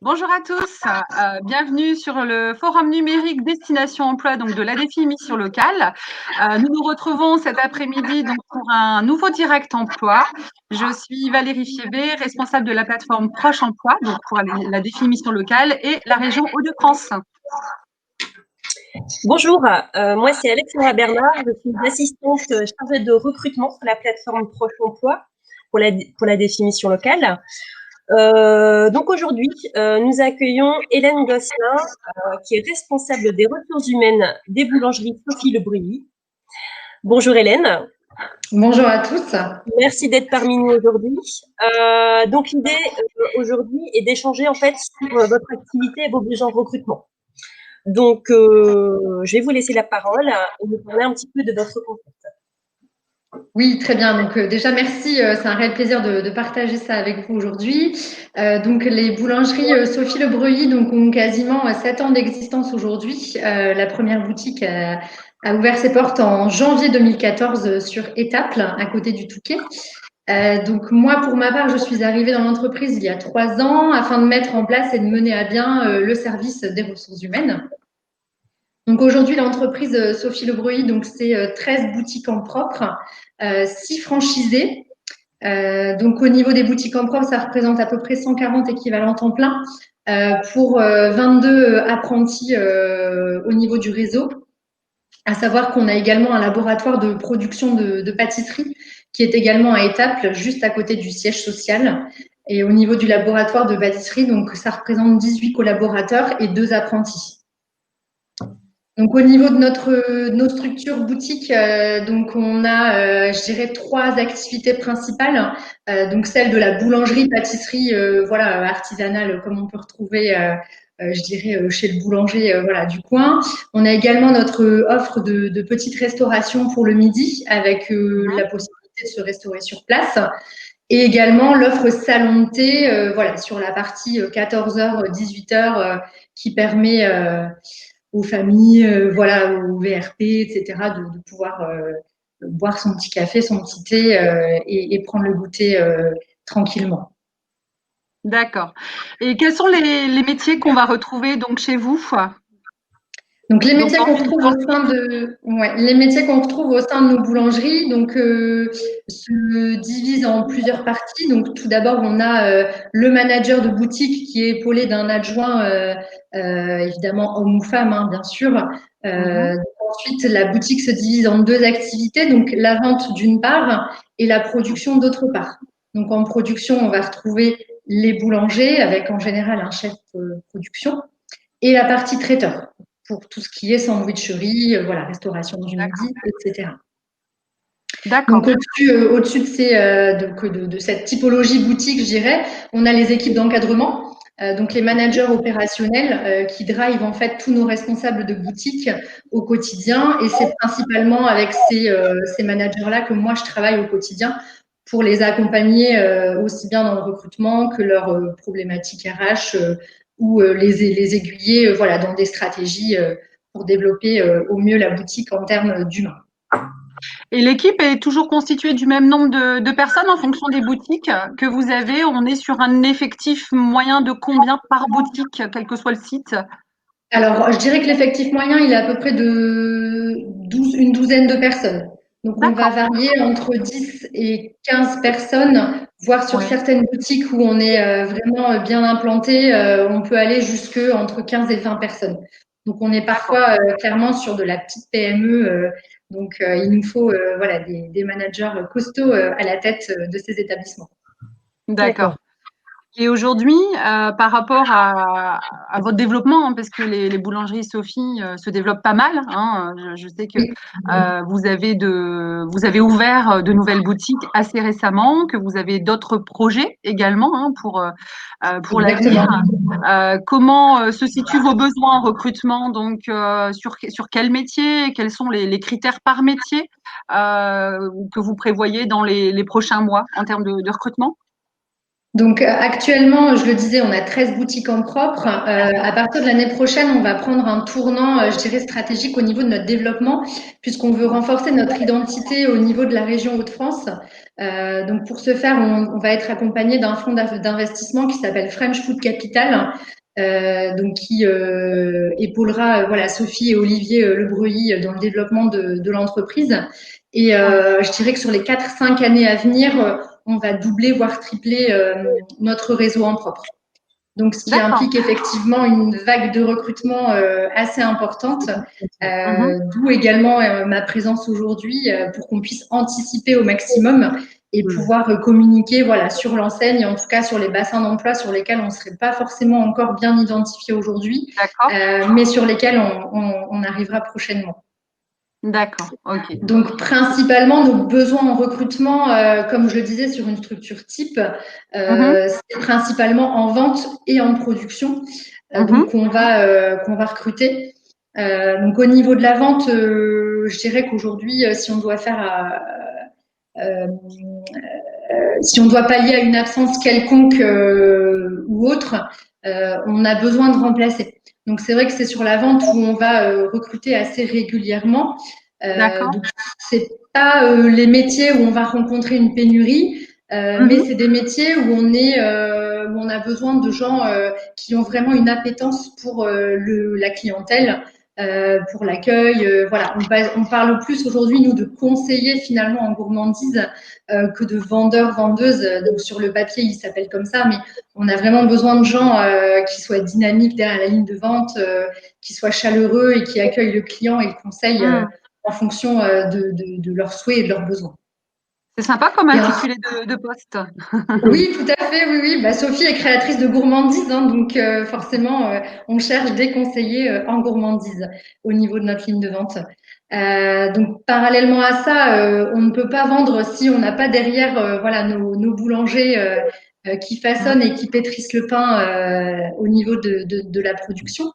Bonjour à tous, bienvenue sur le forum numérique Destination Emploi donc de l'ADFI Mission Locale. Nous nous retrouvons cet après-midi donc pour un nouveau direct emploi. Je suis Valérie Fiébé, responsable de la plateforme Proche Emploi donc pour l'ADFI Mission Locale et la région Hauts-de-France. Bonjour, moi c'est Alexandra Bernard, je suis assistante chargée de recrutement sur la plateforme Proche Emploi pour la définition locale. Donc aujourd'hui, nous accueillons Hélène Gosselin, qui est responsable des ressources humaines des boulangeries Sophie Le Breuilly. Bonjour Hélène. Bonjour à tous. Merci d'être parmi nous aujourd'hui. Donc l'idée aujourd'hui est d'échanger en fait sur votre activité et vos besoins de recrutement. Donc, je vais vous laisser la parole et vous parler un petit peu de votre concept. Oui, très bien. Donc, déjà, merci. C'est un réel plaisir de partager ça avec vous aujourd'hui. Donc, les boulangeries Sophie Le Breuilly donc, ont quasiment 7 ans d'existence aujourd'hui. La première boutique a ouvert ses portes en janvier 2014 sur Étaples, à côté du Touquet. Donc moi, pour ma part, je suis arrivée dans l'entreprise il y a 3 ans afin de mettre en place et de mener à bien le service des ressources humaines. Donc aujourd'hui, l'entreprise Sophie Le Breuilly, donc c'est 13 boutiques en propre, 6 franchisés. Donc au niveau des boutiques en propre, ça représente à peu près 140 équivalents temps plein pour 22 apprentis au niveau du réseau. À savoir qu'on a également un laboratoire de production de pâtisserie qui est également à Étaples, juste à côté du siège social. Et au niveau du laboratoire de pâtisserie, donc ça représente 18 collaborateurs et 2 apprentis. Donc au niveau de nos structures boutiques, donc on a, je dirais, 3 activités principales. Donc celle de la boulangerie, pâtisserie, voilà, artisanale, comme on peut retrouver, je dirais, chez le boulanger, voilà, du coin. On a également notre offre de petite restauration pour le midi, avec la possibilité de se restaurer sur place. Et également l'offre salon de thé, voilà, sur la partie 14h, 18h, qui permet aux familles, voilà, aux VRP, etc., de pouvoir boire son petit café, son petit thé et prendre le goûter tranquillement. D'accord. Et quels sont les métiers qu'on va retrouver donc chez vous? Donc les métiers qu'on retrouve au sein de les métiers qu'on retrouve au sein de nos boulangeries donc se divisent en plusieurs parties. Donc tout d'abord on a le manager de boutique qui est épaulé d'un adjoint évidemment homme ou femme hein, bien sûr. Ensuite la boutique se divise en 2 activités donc la vente d'une part et la production d'autre part. Donc en production on va retrouver les boulangers avec en général un chef production et la partie traiteur pour tout ce qui est sandwicherie, voilà, restauration du midi, etc. D'accord. Donc au-dessus de cette typologie boutique, je dirais, on a les équipes d'encadrement, donc les managers opérationnels qui drivent en fait tous nos responsables de boutique au quotidien. Et c'est principalement avec ces managers-là que moi je travaille au quotidien pour les accompagner aussi bien dans le recrutement que leurs problématiques RH ou les aiguiller voilà, dans des stratégies pour développer au mieux la boutique en termes d'humains. Et l'équipe est toujours constituée du même nombre de personnes en fonction des boutiques que vous avez? On est sur un effectif moyen de combien par boutique, quel que soit le site? Alors, je dirais que l'effectif moyen, il est à peu près une douzaine de personnes. Donc, on va varier entre 10 et 15 personnes, voire sur certaines boutiques où on est vraiment bien implanté, on peut aller jusque entre 15 et 20 personnes. Donc, on est parfois clairement sur de la petite PME. Donc, il nous faut voilà, des managers costauds à la tête de ces établissements. D'accord. Et aujourd'hui, par rapport à votre développement, hein, parce que les boulangeries Sophie se développent pas mal, hein, je sais que vous avez ouvert de nouvelles boutiques assez récemment, que vous avez d'autres projets également hein, pour l'avenir. Comment se situent vos besoins en recrutement donc sur quel métier? Quels sont les critères par métier que vous prévoyez dans les prochains mois en termes de recrutement? Donc actuellement, je le disais, on a 13 boutiques en propre. À partir de l'année prochaine, on va prendre un tournant, je dirais, stratégique au niveau de notre développement, puisqu'on veut renforcer notre identité au niveau de la région Hauts-de-France. Donc pour ce faire, on va être accompagné d'un fonds d'investissement qui s'appelle French Food Capital, donc qui épaulera voilà, Sophie et Olivier Le Breuilly dans le développement de l'entreprise. Et je dirais que sur les 4-5 années à venir, on va doubler, voire tripler notre réseau en propre. Donc, ce qui implique effectivement une vague de recrutement assez importante, d'où également ma présence aujourd'hui pour qu'on puisse anticiper au maximum et pouvoir communiquer voilà, sur l'enseigne, en tout cas sur les bassins d'emploi sur lesquels on ne serait pas forcément encore bien identifié aujourd'hui, mais sur lesquels on arrivera prochainement. D'accord, ok. Donc, principalement, nos besoins en recrutement, comme je le disais, sur une structure type, c'est principalement en vente et en production. Donc, qu'on va recruter. Donc, au niveau de la vente, je dirais qu'aujourd'hui, si on doit pallier à une absence quelconque ou autre, on a besoin de remplacer. Donc, c'est vrai que c'est sur la vente où on va recruter assez régulièrement. Donc, c'est pas les métiers où on va rencontrer une pénurie, mais c'est des métiers où où on a besoin de gens qui ont vraiment une appétence pour la clientèle, pour l'accueil. Voilà, on parle plus aujourd'hui nous de conseillers finalement en gourmandise que de vendeurs, vendeuses. Donc sur le papier, il s'appelle comme ça, mais on a vraiment besoin de gens qui soient dynamiques derrière la ligne de vente, qui soient chaleureux et qui accueillent le client et le conseil en fonction de leurs souhaits et de leurs besoins. C'est sympa comme intitulé de poste. Oui, tout à fait, oui. Bah, Sophie est créatrice de gourmandise, hein, donc forcément, on cherche des conseillers en gourmandise au niveau de notre ligne de vente. Donc, parallèlement à ça, on ne peut pas vendre si on n'a pas derrière voilà, nos boulangers qui façonnent et qui pétrissent le pain au niveau de la production.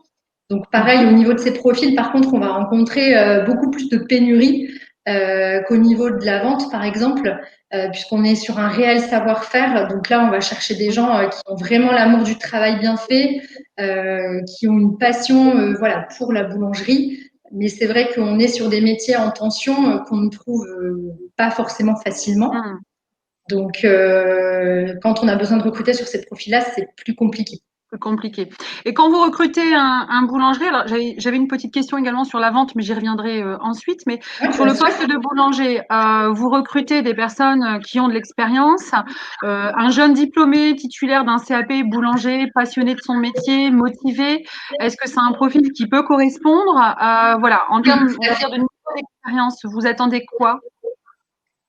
Donc, pareil, au niveau de ces profils, par contre, on va rencontrer beaucoup plus de pénuries qu'au niveau de la vente, par exemple, puisqu'on est sur un réel savoir-faire. Donc là, on va chercher des gens qui ont vraiment l'amour du travail bien fait, qui ont une passion voilà, pour la boulangerie. Mais c'est vrai qu'on est sur des métiers en tension qu'on ne trouve pas forcément facilement. Donc, quand on a besoin de recruter sur ces profils-là, c'est plus compliqué. Plus compliqué. Et quand vous recrutez un boulanger, alors j'avais une petite question également sur la vente, mais j'y reviendrai ensuite. Mais sur le poste de boulanger, vous recrutez des personnes qui ont de l'expérience, un jeune diplômé titulaire d'un CAP boulanger, passionné de son métier, motivé. Est-ce que c'est un profil qui peut correspondre? Voilà, en termes, on va dire, de niveau d'expérience, vous attendez quoi?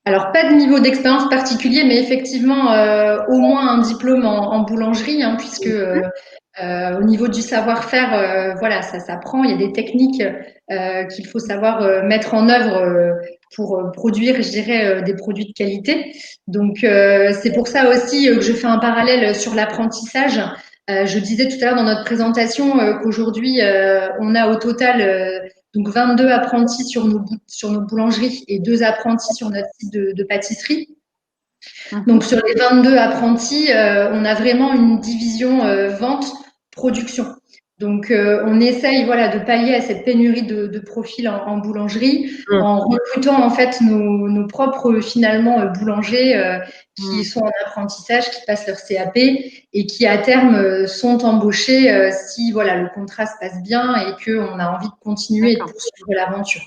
Alors, pas de niveau d'expérience particulier, mais effectivement, au moins un diplôme en boulangerie, hein, puisque au niveau du savoir-faire, voilà, ça s'apprend. Il y a des techniques qu'il faut savoir mettre en œuvre pour produire, je dirais, des produits de qualité. Donc, c'est pour ça aussi que je fais un parallèle sur l'apprentissage. Je disais tout à l'heure dans notre présentation qu'aujourd'hui, on a au total donc 22 apprentis sur nos boulangeries et 2 apprentis sur notre site de pâtisserie. Donc sur les 22 apprentis, on a vraiment une division vente, production. Donc on essaye voilà, de pallier à cette pénurie de profils en boulangerie en recrutant en fait nos propres finalement boulangers qui sont en apprentissage, qui passent leur CAP et qui à terme sont embauchés si voilà, le contrat se passe bien et qu'on a envie de continuer et de poursuivre l'aventure.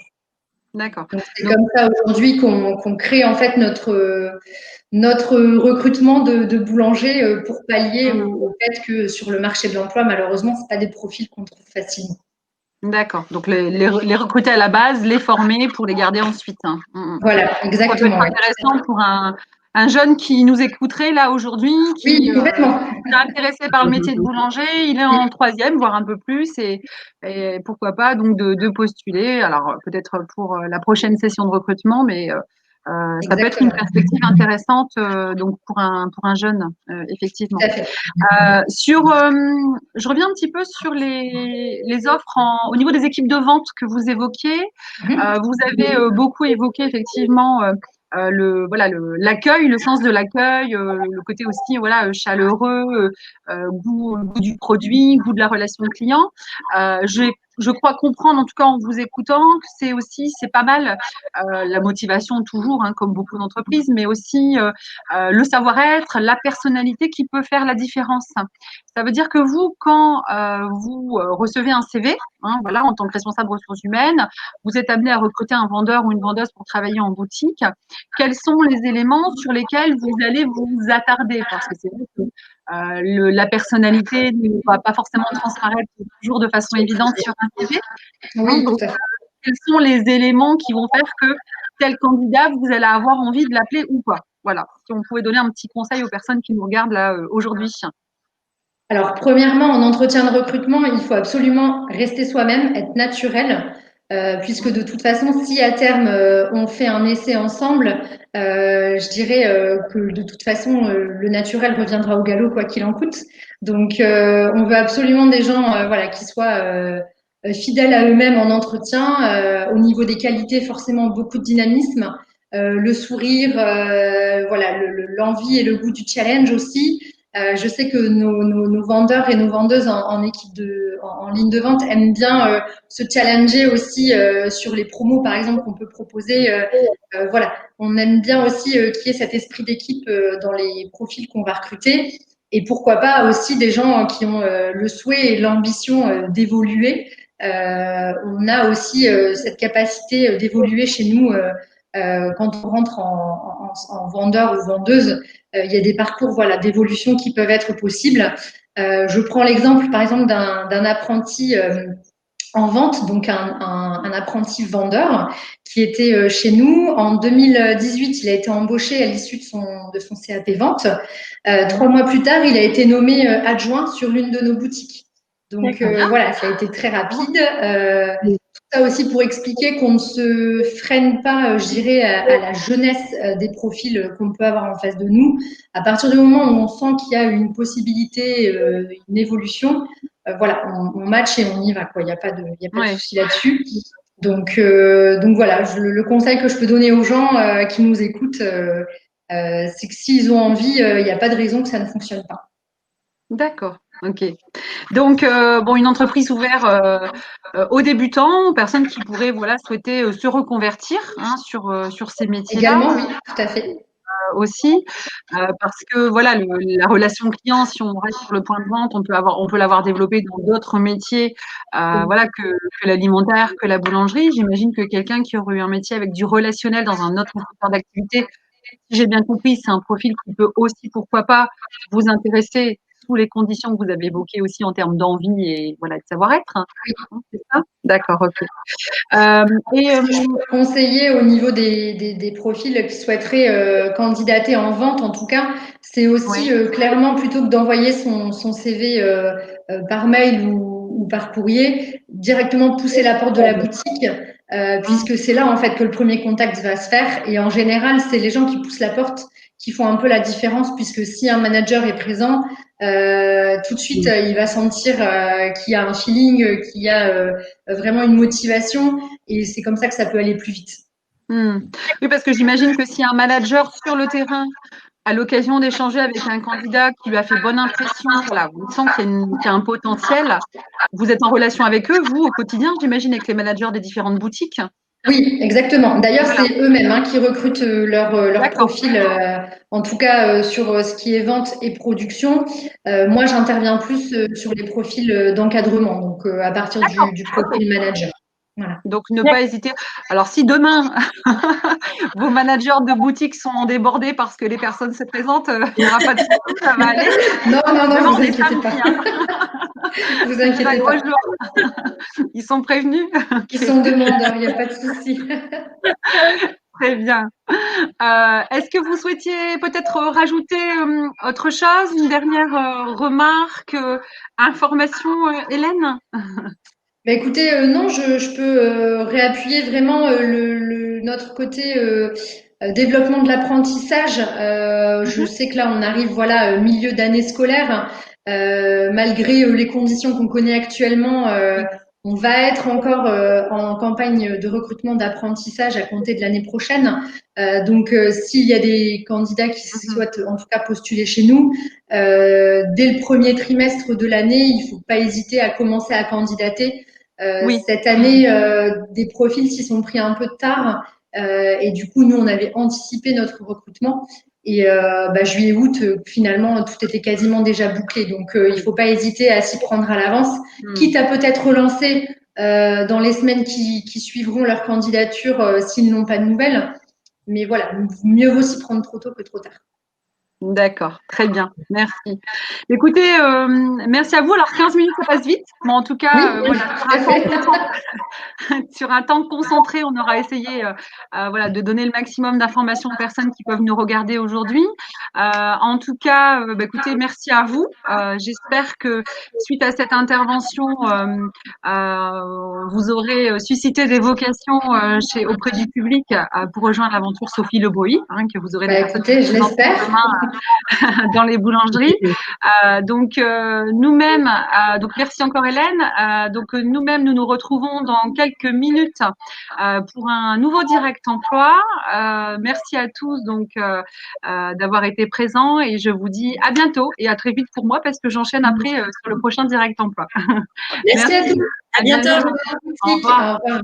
D'accord. Donc c'est comme ça aujourd'hui qu'on crée en fait notre recrutement de boulanger pour pallier au fait que sur le marché de l'emploi, malheureusement, ce pas des profils qu'on trouve facilement. D'accord. Donc les recruter à la base, les former pour les garder ensuite. Hein. Voilà, exactement. Ça peut être intéressant pour un jeune qui nous écouterait là aujourd'hui, qui est intéressé par le métier de boulanger, il est en troisième, voire un peu plus, et pourquoi pas donc de postuler. Alors peut-être pour la prochaine session de recrutement, mais ça peut être une perspective intéressante donc pour un jeune, effectivement. Je reviens un petit peu sur les offres au niveau des équipes de vente que vous évoquiez. Vous avez beaucoup évoqué effectivement l'accueil, le sens de l'accueil, le côté aussi chaleureux, goût du produit, goût de la relation client. Je crois comprendre, en tout cas en vous écoutant, que c'est pas mal la motivation toujours, hein, comme beaucoup d'entreprises, mais aussi le savoir-être, la personnalité qui peut faire la différence. Ça veut dire que vous, quand vous recevez un CV, hein, voilà, en tant que responsable ressources humaines, vous êtes amené à recruter un vendeur ou une vendeuse pour travailler en boutique. Quels sont les éléments sur lesquels vous allez vous attarder? Parce que c'est vrai que la personnalité ne va pas forcément transparaître toujours de façon évidente sur un CV. Hein, Oui, donc, tout à fait. quels sont les éléments qui vont faire que tel candidat, vous allez avoir envie de l'appeler ou pas? Voilà, si on pouvait donner un petit conseil aux personnes qui nous regardent là aujourd'hui. Alors, premièrement, en entretien de recrutement, il faut absolument rester soi-même, être naturel, puisque de toute façon, si à terme on fait un essai ensemble, je dirais que de toute façon, le naturel reviendra au galop quoi qu'il en coûte. Donc, on veut absolument des gens, voilà, qui soient fidèles à eux-mêmes en entretien. Au niveau des qualités, forcément beaucoup de dynamisme, le sourire, voilà, l'envie et le goût du challenge aussi. Je sais que nos vendeurs et nos vendeuses en équipe en ligne de vente aiment bien se challenger aussi sur les promos, par exemple, qu'on peut proposer. Voilà, on aime bien aussi qu'il y ait cet esprit d'équipe dans les profils qu'on va recruter. Et pourquoi pas aussi des gens qui ont le souhait et l'ambition d'évoluer. On a aussi cette capacité d'évoluer chez nous quand on rentre en vendeur ou vendeuse. Il y a des parcours voilà, d'évolution qui peuvent être possibles. Je prends l'exemple, par exemple, d'un apprenti en vente, donc un apprenti vendeur qui était chez nous. En 2018, il a été embauché à l'issue de son CAP vente. 3 mois plus tard, il a été nommé adjoint sur l'une de nos boutiques. Donc voilà, ça a été très rapide. Tout ça aussi pour expliquer qu'on ne se freine pas, je dirais, à la jeunesse des profils qu'on peut avoir en face de nous. À partir du moment où on sent qu'il y a une possibilité, une évolution, voilà, on match et on y va, quoi. Il n'y a pas de souci là-dessus. Donc voilà, le conseil que je peux donner aux gens qui nous écoutent, c'est que s'ils ont envie, il n'y a pas de raison que ça ne fonctionne pas. D'accord, ok. Donc, une entreprise ouverte aux débutants, aux personnes qui pourraient souhaiter se reconvertir hein, sur ces métiers-là. Également, oui, tout à fait. Aussi, parce que voilà, la relation client, si on reste sur le point de vente, on peut l'avoir développée dans d'autres métiers, que l'alimentaire, que la boulangerie. J'imagine que quelqu'un qui aurait eu un métier avec du relationnel dans un autre secteur d'activité, si j'ai bien compris, c'est un profil qui peut aussi, pourquoi pas, vous intéresser sous les conditions que vous avez évoquées aussi en termes d'envie et voilà, de savoir-être. Hein, c'est ça? D'accord, ok. Je peux conseiller au niveau des profils qui souhaiteraient candidater en vente, en tout cas, c'est aussi clairement plutôt que d'envoyer son CV par mail ou par courrier, directement pousser la porte de la boutique, puisque c'est là en fait que le premier contact va se faire. Et en général, c'est les gens qui poussent la porte qui font un peu la différence, puisque si un manager est présent, tout de suite, il va sentir qu'il y a un feeling, qu'il y a vraiment une motivation. Et c'est comme ça que ça peut aller plus vite. Oui, parce que j'imagine que si un manager sur le terrain à l'occasion d'échanger avec un candidat qui lui a fait bonne impression, voilà, vous sent qu'il y a un potentiel, vous êtes en relation avec eux, vous, au quotidien, j'imagine, avec les managers des différentes boutiques. Oui, exactement. D'ailleurs, c'est eux-mêmes qui recrutent leur profil, en tout cas sur ce qui est vente et production. Moi, j'interviens plus sur les profils d'encadrement, donc à partir du profil manager. Voilà. Donc, ne pas hésiter. Alors, si demain, vos managers de boutique sont débordés parce que les personnes se présentent, il n'y aura pas de souci, ça va aller. Non, vous inquiétez pas. Vous inquiétez pas. Ils sont prévenus. Ils sont demandeurs, il n'y a pas de souci. Très bien. Est-ce que vous souhaitiez peut-être rajouter autre chose, une dernière remarque, information, Hélène? Bah écoutez, non, je peux réappuyer vraiment notre côté développement de l'apprentissage. Je sais que là, on arrive voilà milieu d'année scolaire. Malgré les conditions qu'on connaît actuellement, On va être encore en campagne de recrutement d'apprentissage à compter de l'année prochaine. Donc, s'il y a des candidats qui souhaitent en tout cas postuler chez nous, dès le premier trimestre de l'année, il ne faut pas hésiter à commencer à candidater. Oui. Cette année, des profils s'y sont pris un peu tard et du coup, nous, on avait anticipé notre recrutement. Et juillet, août, finalement, tout était quasiment déjà bouclé. Donc, il ne faut pas hésiter à s'y prendre à l'avance, quitte à peut-être relancer dans les semaines qui suivront leur candidature s'ils n'ont pas de nouvelles. Mais voilà, mieux vaut s'y prendre trop tôt que trop tard. D'accord, très bien, merci. Écoutez, merci à vous. Alors 15 minutes, ça passe vite, mais en tout cas, Oui, voilà, sur un temps concentré, on aura essayé voilà, de donner le maximum d'informations aux personnes qui peuvent nous regarder aujourd'hui. En tout cas, écoutez, merci à vous. J'espère que suite à cette intervention, vous aurez suscité des vocations auprès du public pour rejoindre l'aventure Sophie Le Bruy, que vous aurez des personnes écoutez, je l'espère. dans les boulangeries. Donc nous-mêmes, donc merci encore Hélène. Donc nous-mêmes, nous nous retrouvons dans quelques minutes pour un nouveau direct emploi. Merci à tous donc d'avoir été présents et je vous dis à bientôt et à très vite pour moi parce que j'enchaîne après sur le prochain direct emploi. Merci à tous. À bientôt. Au revoir. Au revoir.